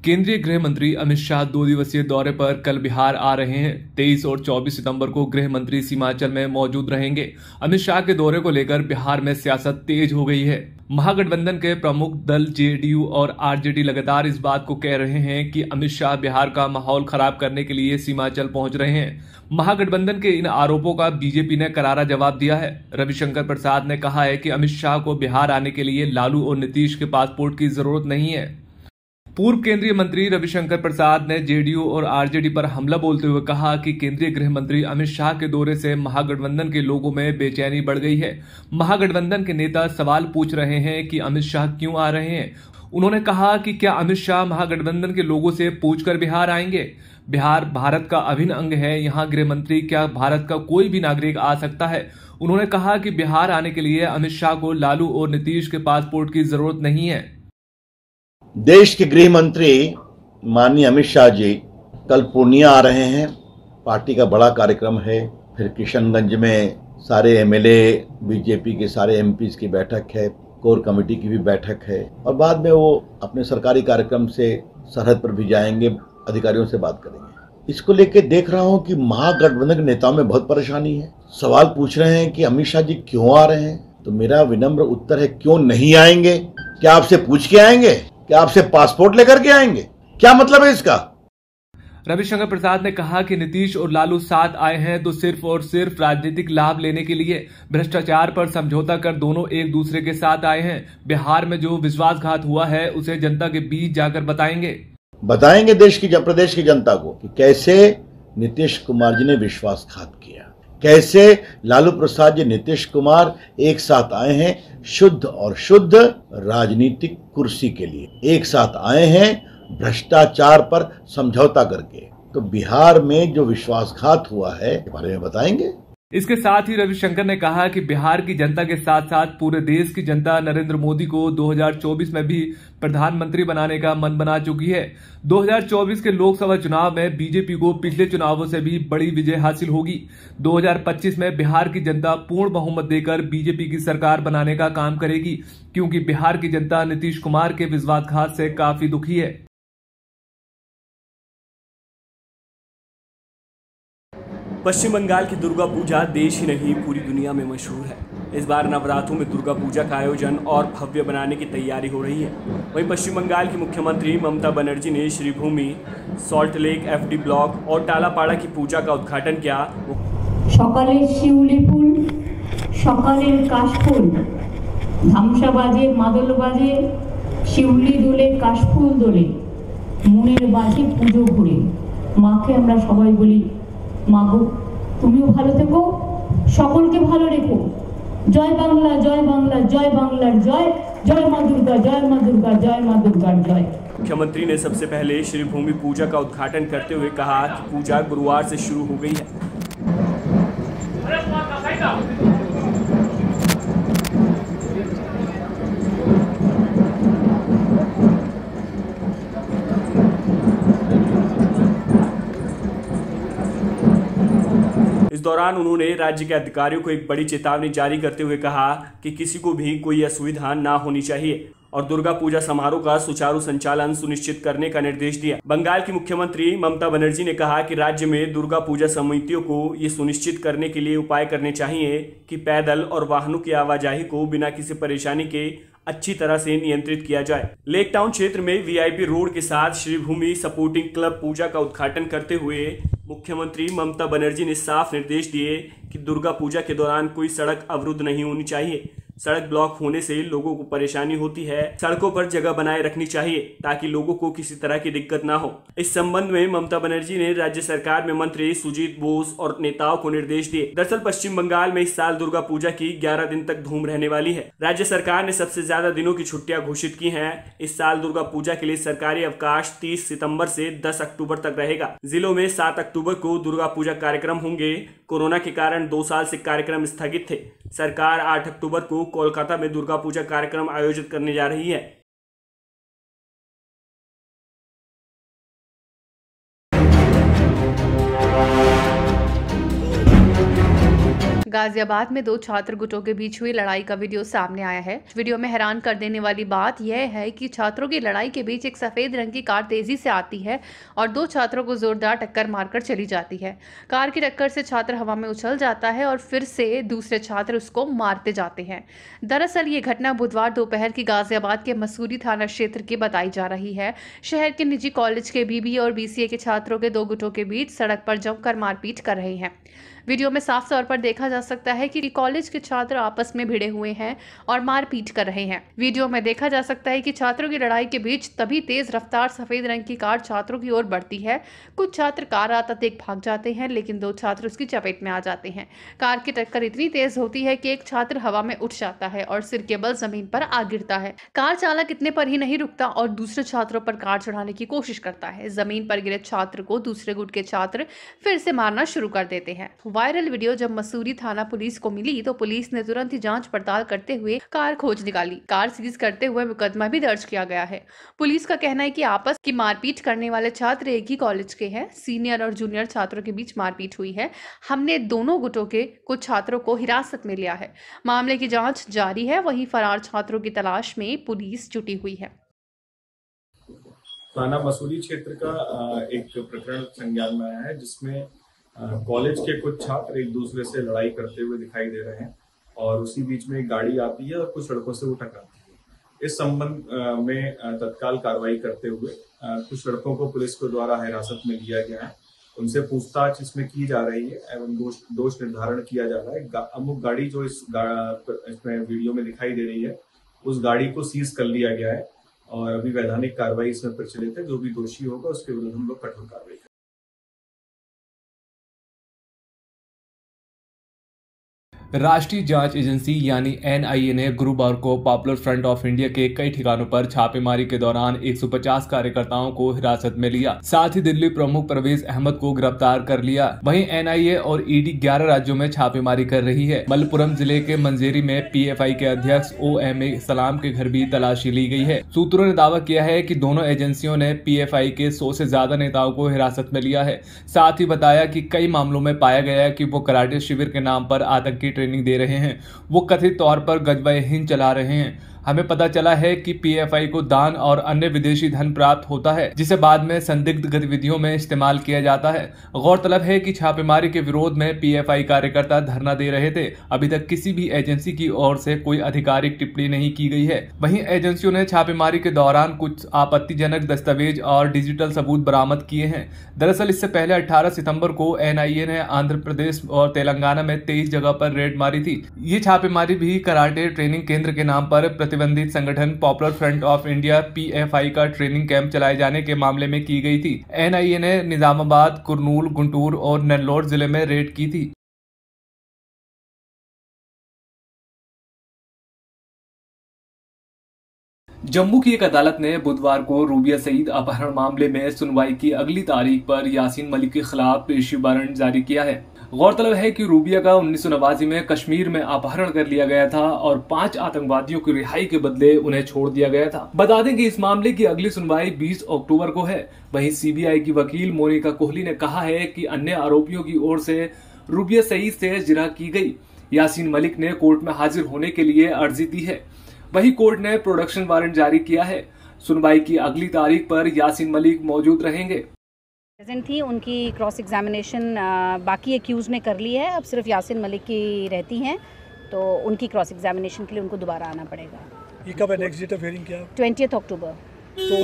केंद्रीय गृह मंत्री अमित शाह 2 दिवसीय दौरे पर कल बिहार आ रहे हैं। 23 और 24 सितंबर को गृह मंत्री सीमांचल में मौजूद रहेंगे। अमित शाह के दौरे को लेकर बिहार में सियासत तेज हो गई है। महागठबंधन के प्रमुख दल जेडीयू और आरजेडी लगातार इस बात को कह रहे हैं कि अमित शाह बिहार का माहौल खराब करने के लिए सीमांचल पहुंच रहे हैं। महागठबंधन के इन आरोपों का बीजेपी ने करारा जवाब दिया है। रविशंकर प्रसाद ने कहा है कि अमित शाह को बिहार आने के लिए लालू और नीतीश के पासपोर्ट की जरूरत नहीं है। पूर्व केंद्रीय मंत्री रविशंकर प्रसाद ने जेडीयू और आरजेडी पर हमला बोलते हुए कहा कि केंद्रीय गृह मंत्री अमित शाह के दौरे से महागठबंधन के लोगों में बेचैनी बढ़ गई है। महागठबंधन के नेता सवाल पूछ रहे हैं कि अमित शाह क्यों आ रहे हैं। उन्होंने कहा कि क्या अमित शाह महागठबंधन के लोगों से पूछकर बिहार आएंगे। बिहार भारत का अभिन्न अंग है। यहाँ गृह मंत्री क्या भारत का कोई भी नागरिक आ सकता है। उन्होंने कहा कि बिहार आने के लिए अमित शाह को लालू और नीतीश के पासपोर्ट की जरूरत नहीं है। देश के गृह मंत्री माननीय अमित शाह जी कल पूर्णिया आ रहे हैं। पार्टी का बड़ा कार्यक्रम है। फिर किशनगंज में सारे एमएलए, बीजेपी के सारे एमपीज की बैठक है, कोर कमेटी की भी बैठक है और बाद में वो अपने सरकारी कार्यक्रम से सरहद पर भी जाएंगे, अधिकारियों से बात करेंगे। इसको लेके देख रहा हूँ कि महागठबंधन के नेताओं में बहुत परेशानी है। सवाल पूछ रहे हैं कि अमित शाह जी क्यों आ रहे हैं। तो मेरा विनम्र उत्तर है, क्यों नहीं आएंगे? क्या आपसे पूछ के आएंगे? क्या आपसे पासपोर्ट लेकर के आएंगे? क्या मतलब है इसका? रविशंकर प्रसाद ने कहा कि नीतीश और लालू साथ आए हैं तो सिर्फ और सिर्फ राजनीतिक लाभ लेने के लिए। भ्रष्टाचार पर समझौता कर दोनों एक दूसरे के साथ आए हैं। बिहार में जो विश्वासघात हुआ है उसे जनता के बीच जाकर बताएंगे प्रदेश की जनता को कि कैसे नीतीश कुमार जी ने विश्वासघात किया, कैसे लालू प्रसाद जी, नीतीश कुमार एक साथ आए हैं शुद्ध और शुद्ध राजनीतिक कुर्सी के लिए, एक साथ आए हैं भ्रष्टाचार पर समझौता करके। तो बिहार में जो विश्वासघात हुआ है इसके बारे में बताएंगे। इसके साथ ही रविशंकर ने कहा कि बिहार की जनता के साथ साथ पूरे देश की जनता नरेंद्र मोदी को 2024 में भी प्रधानमंत्री बनाने का मन बना चुकी है। 2024 के लोकसभा चुनाव में बीजेपी को पिछले चुनावों से भी बड़ी विजय हासिल होगी। 2025 में बिहार की जनता पूर्ण बहुमत देकर बीजेपी की सरकार बनाने का काम करेगी, क्योंकि बिहार की जनता नीतीश कुमार के विश्वासघात से काफी दुखी है। पश्चिम बंगाल की दुर्गा पूजा देश ही नहीं पूरी दुनिया में मशहूर है। इस बार नवरात्रों में दुर्गा पूजा का आयोजन और भव्य बनाने की तैयारी हो रही है। वहीं पश्चिम बंगाल की मुख्यमंत्री ममता बनर्जी ने Sreebhumi, Salt Lake FD block और टालापाड़ा की पूजा का उद्घाटन किया। सकाले शिउली फूल, सकाले काशफुल, धामसा बाजे, मादल बाजे, शिउली दोले, काशफुल दोले, मुनेर बाजे पुजो घुरे। माके আমরা সবাই বলি, মাগো তুমিও ভালো থেকো, সকলকে ভালো রেখো। জয় বাংলা, জয় বাংলা, জয় বাংলার জয়, জয় মা দুর্गा, জয় মা দুর্गा, জয় মা দুর্গার জয়। मुख्यमंत्री ने सबसे पहले श्रीभूमि पूजा का उद्घाटन करते हुए कहा कि पूजा गुरुवार से शुरू हो गई है। इस दौरान उन्होंने राज्य के अधिकारियों को एक बड़ी चेतावनी जारी करते हुए कहा कि किसी को भी कोई असुविधा ना होनी चाहिए और दुर्गा पूजा समारोह का सुचारू संचालन सुनिश्चित करने का निर्देश दिया। बंगाल की मुख्यमंत्री ममता बनर्जी ने कहा कि राज्य में दुर्गा पूजा समितियों को ये सुनिश्चित करने के लिए उपाय करने चाहिए कि पैदल और वाहनों की आवाजाही को बिना किसी परेशानी के अच्छी तरह से नियंत्रित किया जाए। लेक टाउन क्षेत्र में वीआईपी रोड के साथ श्रीभूमि सपोर्टिंग क्लब पूजा का उद्घाटन करते हुए मुख्यमंत्री ममता बनर्जी ने साफ निर्देश दिए कि दुर्गा पूजा के दौरान कोई सड़क अवरुद्ध नहीं होनी चाहिए। सड़क ब्लॉक होने से लोगों को परेशानी होती है। सड़कों पर जगह बनाए रखनी चाहिए ताकि लोगों को किसी तरह की दिक्कत ना हो। इस संबंध में ममता बनर्जी ने राज्य सरकार में मंत्री सुजीत बोस और नेताओं को निर्देश दिए। दरअसल पश्चिम बंगाल में इस साल दुर्गा पूजा की 11 दिन तक धूम रहने वाली है। राज्य सरकार ने सबसे ज्यादा दिनों की छुट्टियां घोषित की हैं। इस साल दुर्गा पूजा के लिए सरकारी अवकाश 30 सितंबर से 10 अक्टूबर तक रहेगा। जिलों में 7 अक्टूबर को दुर्गा पूजा कार्यक्रम होंगे। कोरोना के कारण 2 साल से कार्यक्रम स्थगित थे। सरकार 8 अक्टूबर को कोलकाता में दुर्गा पूजा कार्यक्रम आयोजित करने जा रही है। गाजियाबाद में 2 छात्र गुटों के बीच हुई लड़ाई का वीडियो सामने आया है। वीडियो में हैरान कर देने वाली बात यह है कि छात्रों की लड़ाई के बीच एक सफेद रंग की कार तेजी से आती है और 2 छात्रों को जोरदार टक्कर मारकर चली जाती है। कार की टक्कर से छात्र हवा में उछल जाता है और फिर से दूसरे छात्र उसको मारते जाते हैं। दरअसल ये घटना बुधवार दोपहर की गाजियाबाद के मसूरी थाना क्षेत्र की बताई जा रही है। शहर के निजी कॉलेज के बीबीए और बीसीए के छात्रों के 2 गुटों के बीच सड़क पर जमकर मारपीट कर रहे हैं। वीडियो में साफ तौर पर देखा जा सकता है कि कॉलेज के छात्र आपस में भिड़े हुए हैं और मारपीट कर रहे हैं। वीडियो में देखा जा सकता है कि छात्रों की लड़ाई के बीच तभी तेज रफ्तार सफेद रंग की कार छात्रों की ओर बढ़ती है। कुछ छात्र कार आता देख भाग जाते हैं, लेकिन 2 छात्र उसकी चपेट में आ जाते हैं। कार की टक्कर इतनी तेज होती है कि एक छात्र हवा में उठ जाता है और सिर के बल जमीन पर आ गिरता है। कार चालक इतने पर ही नहीं रुकता और दूसरे छात्रों पर कार चढ़ाने की कोशिश करता है। जमीन पर गिरे छात्र को दूसरे गुट के छात्र फिर से मारना शुरू कर देते हैं। वायरल वीडियो जब मसूरी थाना पुलिस को मिली तो पुलिस ने तुरंत ही जांच पड़ताल करते हुए कार खोज निकाली। कार सीज करते हुए मुकदमा भी दर्ज किया गया है। पुलिस का कहना है कि आपस की मारपीट करने वाले छात्र एक ही कॉलेज के हैं। सीनियर और जूनियर छात्रों के बीच मारपीट हुई है। हमने दोनों गुटों के कुछ छात्रों को हिरासत में लिया है। मामले की जांच जारी है। वहीं फरार छात्रों की तलाश में पुलिस जुटी हुई है। थाना मसूरी क्षेत्र का एक प्रकरण संज्ञान में आया है, जिसमें कॉलेज के कुछ छात्र एक दूसरे से लड़ाई करते हुए दिखाई दे रहे हैं और उसी बीच में एक गाड़ी आती है और कुछ सड़कों से वो टकराती है। इस संबंध में तत्काल कार्रवाई करते हुए कुछ लड़कों को पुलिस के द्वारा हिरासत में लिया गया है। उनसे पूछताछ इसमें की जा रही है एवं दोष निर्धारण किया जा रहा है। अमुक गाड़ी जो इसमें वीडियो में दिखाई दे रही है, उस गाड़ी को सीज कर लिया गया है और अभी वैधानिक कार्रवाई इसमें प्रचलित है। जो भी दोषी होगा उसके विरुद्ध हम लोग कठोर कार्रवाई करेंगे। राष्ट्रीय जांच एजेंसी यानी एनआईए ने गुरुवार को पॉपुलर फ्रंट ऑफ इंडिया के कई ठिकानों पर छापेमारी के दौरान 150 कार्यकर्ताओं को हिरासत में लिया। साथ ही दिल्ली प्रमुख परवेज अहमद को गिरफ्तार कर लिया। वहीं एनआईए और ईडी 11 राज्यों में छापेमारी कर रही है। मलप्पुरम जिले के मंजेरी में पीएफआई के अध्यक्ष ओएमए सलाम के घर भी तलाशी ली गई है। सूत्रों ने दावा किया है कि दोनों एजेंसियों ने पीएफआई के 100 से ज्यादा नेताओं को हिरासत में लिया है। साथ ही बताया कि कई मामलों में पाया गया है कि वो कराटे शिविर के नाम पर आतंकी ट्रेनिंग दे रहे हैं। वो कथित तौर पर गजबे हिंद चला रहे हैं। हमें पता चला है कि पीएफआई को दान और अन्य विदेशी धन प्राप्त होता है, जिसे बाद में संदिग्ध गतिविधियों में इस्तेमाल किया जाता है। गौरतलब है कि छापेमारी के विरोध में पीएफआई कार्यकर्ता धरना दे रहे थे। अभी तक किसी भी एजेंसी की ओर से कोई आधिकारिक टिप्पणी नहीं की गई है। वहीं एजेंसियों ने छापेमारी के दौरान कुछ आपत्तिजनक दस्तावेज और डिजिटल सबूत बरामद किए हैं। दरअसल इससे पहले 18 सितंबर को एनआईए ने आंध्र प्रदेश और तेलंगाना में 23 जगह पर रेड मारी थी। ये छापेमारी भी कराटे ट्रेनिंग केंद्र के नाम पर प्रतिबंधित संगठन popular front of India PFI का ट्रेनिंग कैंप चलाए जाने के मामले में की गई थी। एनआईए ने निजामाबाद, कुर्नूल, गुंटूर और नेल्लोर जिले में रेड की थी। जम्मू की एक अदालत ने बुधवार को रूबिया सईद अपहरण मामले में सुनवाई की अगली तारीख पर यासीन मलिक के खिलाफ पेशी वारंट जारी किया है। गौरतलब है कि रूबिया का 1989 में कश्मीर में अपहरण कर लिया गया था और 5 आतंकवादियों की रिहाई के बदले उन्हें छोड़ दिया गया था। बता दें कि इस मामले की अगली सुनवाई 20 अक्टूबर को है। वहीं सीबीआई की वकील मोनिका कोहली ने कहा है कि अन्य आरोपियों की ओर से रूबिया सईद से जिरह की गई। यासीन मलिक ने कोर्ट में हाजिर होने के लिए अर्जी दी है। वही कोर्ट ने प्रोडक्शन वारंट जारी किया है। सुनवाई की अगली तारीख पर यासीन मलिक मौजूद रहेंगे। प्रेजेंट थी, उनकी क्रॉस एग्जामिनेशन बाकी एक्यूज ने कर ली है। अब सिर्फ यासीन मलिक की रहती हैं, तो उनकी क्रॉस एग्जामिनेशन के लिए उनको दोबारा आना पड़ेगा। ये कब है नेक्स्ट डेट ऑफ हियरिंग? क्या 20 अक्टूबर। तो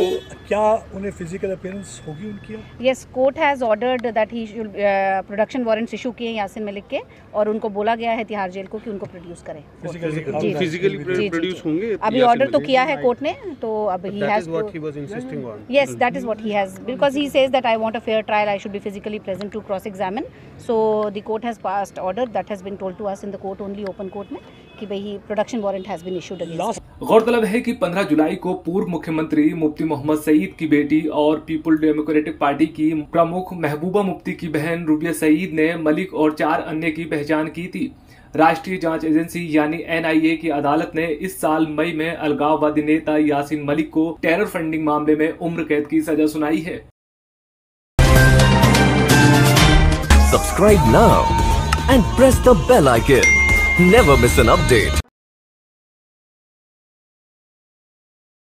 क्या उन्हें फिजिकल अपीयरेंस होगी उनकी? Yes, court has ordered that he production warrants issue किए यासीन मलिक के और उनको बोला गया है तिहाड़ जेल को कि उनको प्रोड्यूस करें। फिजिकली प्रोड्यूस होंगे? अभी ऑर्डर तो किया है कोर्ट ने, तो अब he has what he was insisting on. Yes, that is what he has, because he says that I want a fair trial, I should be physically present to cross examine. So the court has passed order that has been told to us in the court only, open court में, कि भाई production warrant has been issued against. गौरतलब है कि 15 जुलाई को पूर्व मुख्यमंत्री मुफ्ती मोहम्मद सईद की बेटी और पीपुल डेमोक्रेटिक पार्टी की प्रमुख महबूबा मुफ्ती की बहन रूबिया सईद ने मलिक और 4 अन्य की पहचान की थी। राष्ट्रीय जांच एजेंसी यानी एनआईए की अदालत ने इस साल मई में अलगाववादी नेता यासीन मलिक को टेरर फंडिंग मामले में उम्र कैद की सजा सुनाई है। Subscribe now and press the bell icon. Never miss an update.